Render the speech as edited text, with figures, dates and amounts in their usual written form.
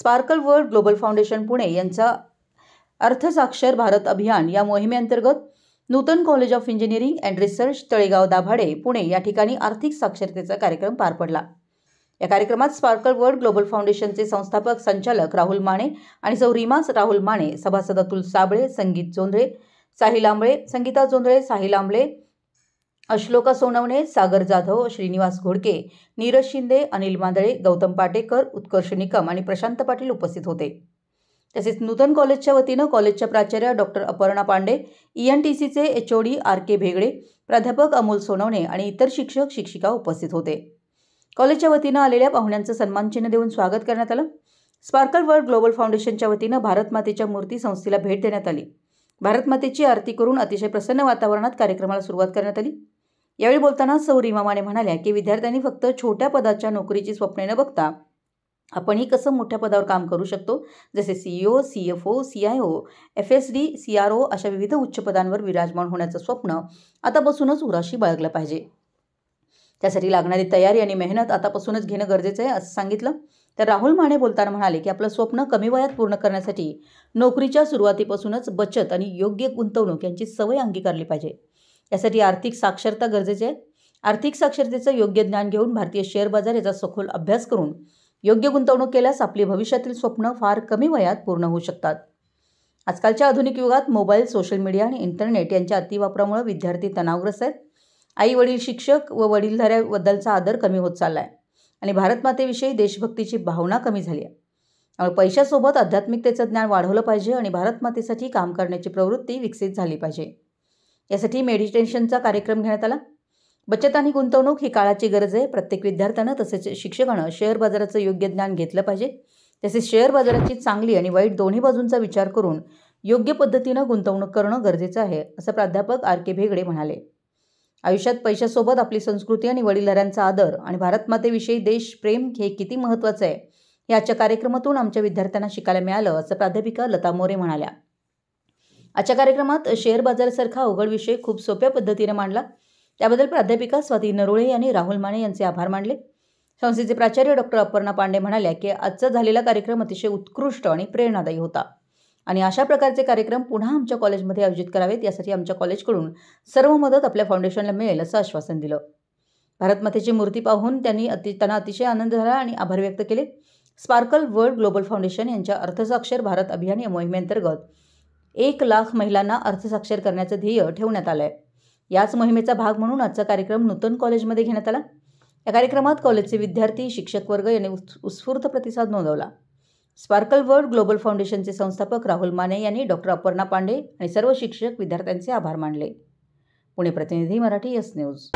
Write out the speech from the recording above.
Sparkle World Global Foundation Pune यांचा अर्थसाक्षर भारत अभियान या मोहिमेअंतर्गत Nutan college of engineering and research Talegaon Dabhade Pune या ठिकाणी आर्थिक साक्षरतेचा कार्यक्रम पार पडला। या कार्यक्रमात स्पार्कल वर्ल्ड ग्लोबल फाउंडेशनचे संस्थापक संचालक राहुल माने आणि सौ रीमा राहुल माने, सभासद अतुल साबळे, संगीत जोंधळे, साहिल आंबळे, संगीता जोंधळे, साहिल आंबळे, अश्लोका सोनवणे, सागर जाधव, श्रीनिवास घोडके, नीरज शिंदे, अनिल मांदळे, गौतम पाटेकर, उत्कर्ष निकम आणि प्रशांत पाटील उपस्थित होते। तसेच नूतन कॉलेजच्या वतीनं कॉलेजच्या प्राचार्य डॉक्टर अपर्णा पांडे, ENTCचे HOD RK भेगडे, प्राध्यापक अमोल सोनवणे आणि इतर शिक्षक शिक्षिका उपस्थित होते। कॉलेजच्या वतीनं आलेल्या पाहुण्यांचं सन्मानचिन्ह देऊन स्वागत करण्यात आलं। स्पार्कल वर्ल्ड ग्लोबल फाउंडेशनच्या वतीनं भारत मातेच्या मूर्ती संस्थेला भेट देण्यात आली। भारत मातेची आरती करून अतिशय प्रसन्न वातावरणात कार्यक्रमाला सुरुवात करण्यात आली। यावेळी बोलताना सौ रीमा माने म्हणाल्या की विद्यार्थ्यांनी फक्त छोट्या पदाच्या नोकरीची स्वप्ने न बघता आपणही कसं मोठ्या पदावर काम करू शकतो, जसे CEO, CFO, CIO, FSD, CRO अशा विविध उच्च पदांवर विराजमान होण्याचं स्वप्न आतापासूनच उराशी बाळगलं पाहिजे। त्यासाठी लागणारी तयारी आणि मेहनत आतापासूनच घेणं गरजेचं आहे असं सांगितलं। तर राहुल माने बोलताना म्हणाले की आपलं स्वप्न कमी वयात पूर्ण करण्यासाठी नोकरीच्या सुरुवातीपासूनच बचत आणि योग्य गुंतवणूक यांची सवय अंगीकारली पाहिजे। यासाठी आर्थिक साक्षरता गरजेची आहे। आर्थिक साक्षरतेचं योग्य ज्ञान घेऊन भारतीय शेअर बाजार याचा सखोल अभ्यास करून योग्य गुंतवणूक केल्यास आपली भविष्यातील स्वप्न फार कमी वयात पूर्ण होऊ शकतात। आजकालच्या आधुनिक युगात मोबाईल, सोशल मीडिया आणि इंटरनेट यांच्या अतिवापरामुळे विद्यार्थी तणावग्रस्त आहेत। आई वडील, शिक्षक व वडीलधाऱ्याबद्दलचा आदर कमी होत चाललाय आणि भारत मातेविषयी देशभक्तीची भावना कमी झाली आहे। त्यामुळे पैशासोबत आध्यात्मिकतेचं ज्ञान वाढवलं पाहिजे आणि भारत मातेसाठी काम करण्याची प्रवृत्ती विकसित झाली पाहिजे। यासाठी मेडिटेशनचा कार्यक्रम घेण्यात आला। बचत आणि गुंतवणूक ही काळाची गरज आहे। प्रत्येक विद्यार्थ्यानं तसेच शिक्षकानं शेअर बाजाराचं योग्य ज्ञान घेतलं पाहिजे। तसेच शेअर बाजाराची चांगली आणि वाईट दोन्ही बाजूंचा विचार करून योग्य पद्धतीनं गुंतवणूक करणं गरजेचं आहे असं प्राध्यापक RK भेगडे म्हणाले। आयुष्यात पैशासोबत आपली संस्कृती आणि वडीलधाऱ्यांचा आदर आणि भारत मातेविषयी देशप्रेम हे किती महत्त्वाचं आहे याच्या कार्यक्रमातून आमच्या विद्यार्थ्यांना शिकायला मिळालं असं प्राध्यापिका लता मोरे म्हणाल्या। आजच्या कार्यक्रमात शेअर बाजारासारखा अवघड विषय खूप सोप्या पद्धतीने मांडला। त्याबद्दल प्राध्यापिका स्वाती नरोळे यांनी राहुल माने यांचे आभार मानले। संस्थेचे प्राचार्य डॉक्टर अपर्णा पांडे म्हणाल्या की आजचा झालेला कार्यक्रम अतिशय उत्कृष्ट आणि प्रेरणादायी होता आणि अशा प्रकारचे कार्यक्रम पुन्हा आमच्या कॉलेजमध्ये आयोजित करावेत यासाठी आमच्या कॉलेजकडून सर्व मदत आपल्या फाउंडेशनला मिळेल असं आश्वासन दिलं। भारत मातेची मूर्ती पाहून त्यांना अतिशय आनंद झाला आणि आभार व्यक्त केले। स्पार्कल वर्ल्ड ग्लोबल फाउंडेशन यांच्या अर्थसाक्षर भारत अभियान या मोहिमेअंतर्गत 1 लाख महिलांना अर्थसाक्षर करण्याचं ध्येय ठेवण्यात आलं आहे। याच मोहिमेचा भाग म्हणून आजचा कार्यक्रम नूतन कॉलेजमध्ये घेण्यात आला। या कार्यक्रमात कॉलेजचे विद्यार्थी, शिक्षक वर्ग यांनी उत्स्फूर्त प्रतिसाद नोंदवला। स्पार्कल वर्ल्ड ग्लोबल फाउंडेशनचे संस्थापक राहुल माने यांनी डॉक्टर अपर्णा पांडे आणि सर्व शिक्षक विद्यार्थ्यांचे आभार मानले। पुणे प्रतिनिधी, मराठी, यस न्यूज।